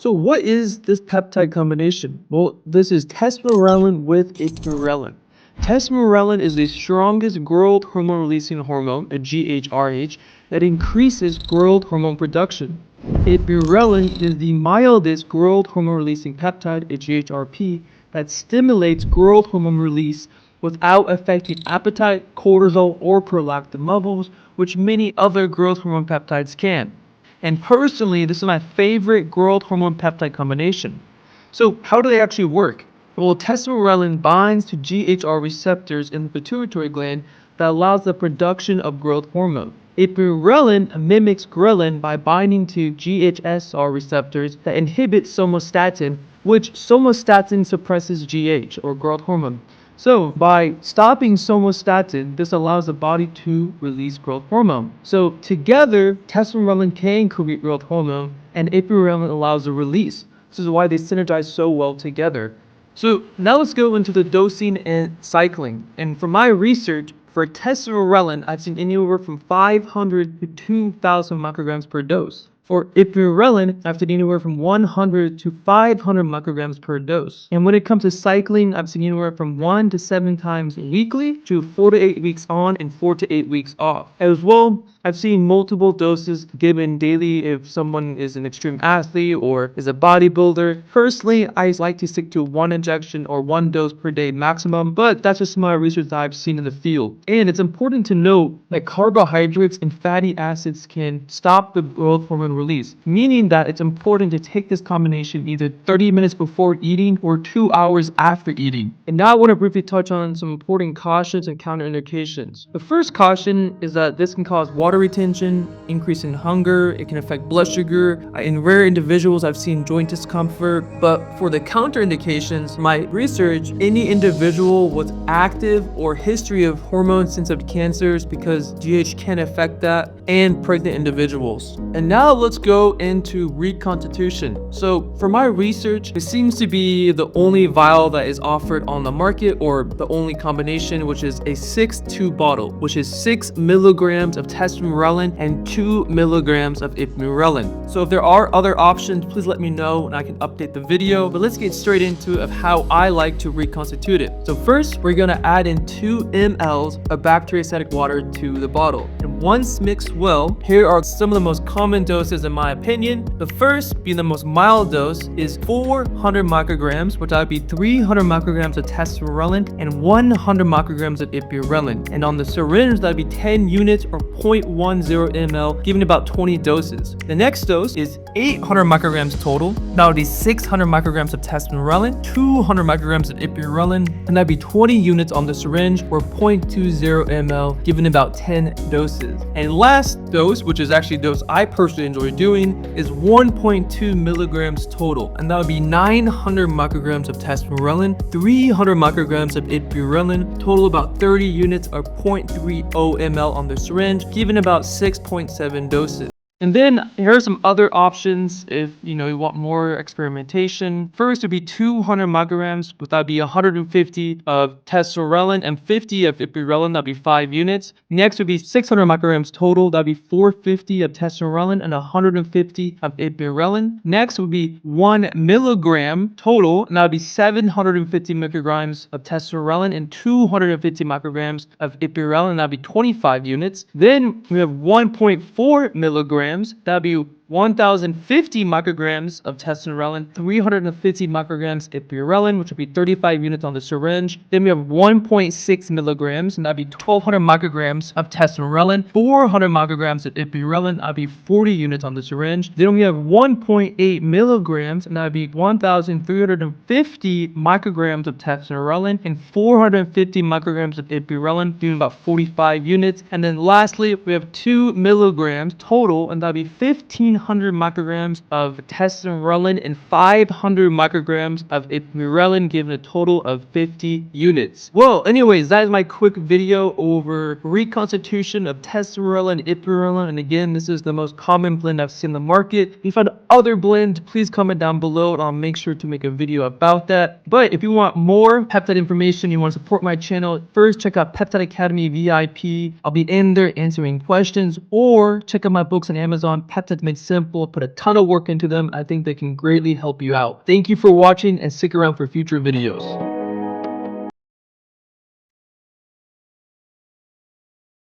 So what is this peptide combination? Well, this is tesamorelin with ipamorelin. Tesamorelin is the strongest growth hormone releasing hormone, a GHRH, that increases growth hormone production. Ipamorelin is the mildest growth hormone releasing peptide, a GHRP, that stimulates growth hormone release without affecting appetite, cortisol, or prolactin levels, which many other growth hormone peptides can. And personally, this is my favorite growth hormone peptide combination. So how do they actually work? Well, tesamorelin binds to GHR receptors in the pituitary gland that allows the production of growth hormone. Ipamorelin mimics ghrelin by binding to GHSR receptors that inhibit somatostatin, which somatostatin suppresses GH, or growth hormone. So by stopping somatostatin, this allows the body to release growth hormone. So together, tesamorelin can create growth hormone, and ipamorelin allows the release. This is why they synergize so well together. So now let's go into the dosing and cycling. And from my research, for tesamorelin, I've seen anywhere from 500 to 2,000 micrograms per dose. For ipamorelin, I've seen anywhere from 100 to 500 micrograms per dose. And when it comes to cycling, I've seen anywhere from 1 to 7 times weekly to 4 to 8 weeks on and 4 to 8 weeks off. As well, I've seen multiple doses given daily if someone is an extreme athlete or is a bodybuilder. Personally, I like to stick to 1 injection or 1 dose per day maximum, but that's just my research that I've seen in the field. And it's important to note that carbohydrates and fatty acids can stop the growth hormone release, meaning that it's important to take this combination either 30 minutes before eating or 2 hours after eating. And now I want to briefly touch on some important cautions and counterindications. The first caution is that this can cause water retention, increase in hunger, it can affect blood sugar. In rare individuals, I've seen joint discomfort. But for the counterindications, my research, any individual with active or history of hormone-sensitive cancers, because GH can affect that, and pregnant individuals. And now let's go into reconstitution. So for my research, it seems to be the only vial that is offered on the market, or the only combination, which is a 6-2 bottle, which is 6 milligrams of tesamorelin and 2 milligrams of ipamorelin. So if there are other options, please let me know and I can update the video. But let's get straight into of how I like to reconstitute it. So first, we're gonna add in 2 mLs of bacteriostatic water to the bottle. And once mixed well, here are some of the most common doses in my opinion. The first, being the most mild dose, is 400 micrograms, which would be 300 micrograms of tesamorelin and 100 micrograms of ipamorelin. And on the syringe, that'd be 10 units or 0.10 ml, giving about 20 doses. The next dose is 800 micrograms total. That would be 600 micrograms of tesamorelin, 200 micrograms of ipamorelin, and that'd be 20 units on the syringe or 0.20 ml, giving about 10 doses. And last dose, which is actually the dose I personally enjoy doing, is 1.2 milligrams total, and that would be 900 micrograms of tesamorelin, 300 micrograms of ipamorelin, total about 30 units or 0.30 ml on the syringe, giving about 6.7 doses. And then here are some other options if you want more experimentation. First would be 200 micrograms, but that'd be 150 of tesamorelin and 50 of ipamorelin, that'd be 5 units. Next would be 600 micrograms total, that'd be 450 of tesamorelin and 150 of ipamorelin. Next would be 1 milligram total, and that'd be 750 micrograms of tesamorelin and 250 micrograms of ipamorelin, that'd be 25 units. Then we have 1.4 milligrams. That'd be 1,050 micrograms of tesamorelin, 350 micrograms ipamorelin, which would be 35 units on the syringe. Then we have 1.6 milligrams, and that'd be 1,200 micrograms of tesamorelin, 400 micrograms of ipamorelin, that'd be 40 units on the syringe. Then we have 1.8 milligrams, and that'd be 1,350 micrograms of tesamorelin and 450 micrograms of ipamorelin, doing about 45 units. And then lastly, we have 2 milligrams total, and that'd be 1,500 micrograms of tesamorelin and 500 micrograms of ipamorelin, giving a total of 50 units. Well, anyways, that is my quick video over reconstitution of tesamorelin and ipamorelin. And again, this is the most common blend I've seen in the market. If you find other blends, please comment down below and I'll make sure to make a video about that. But if you want more peptide information, you want to support my channel, first check out Peptide Academy VIP. I'll be in there answering questions, or check out my books on Amazon. Peptides Made Simple simple, put a ton of work into them. I think they can greatly help you out. Thank you for watching and stick around for future videos.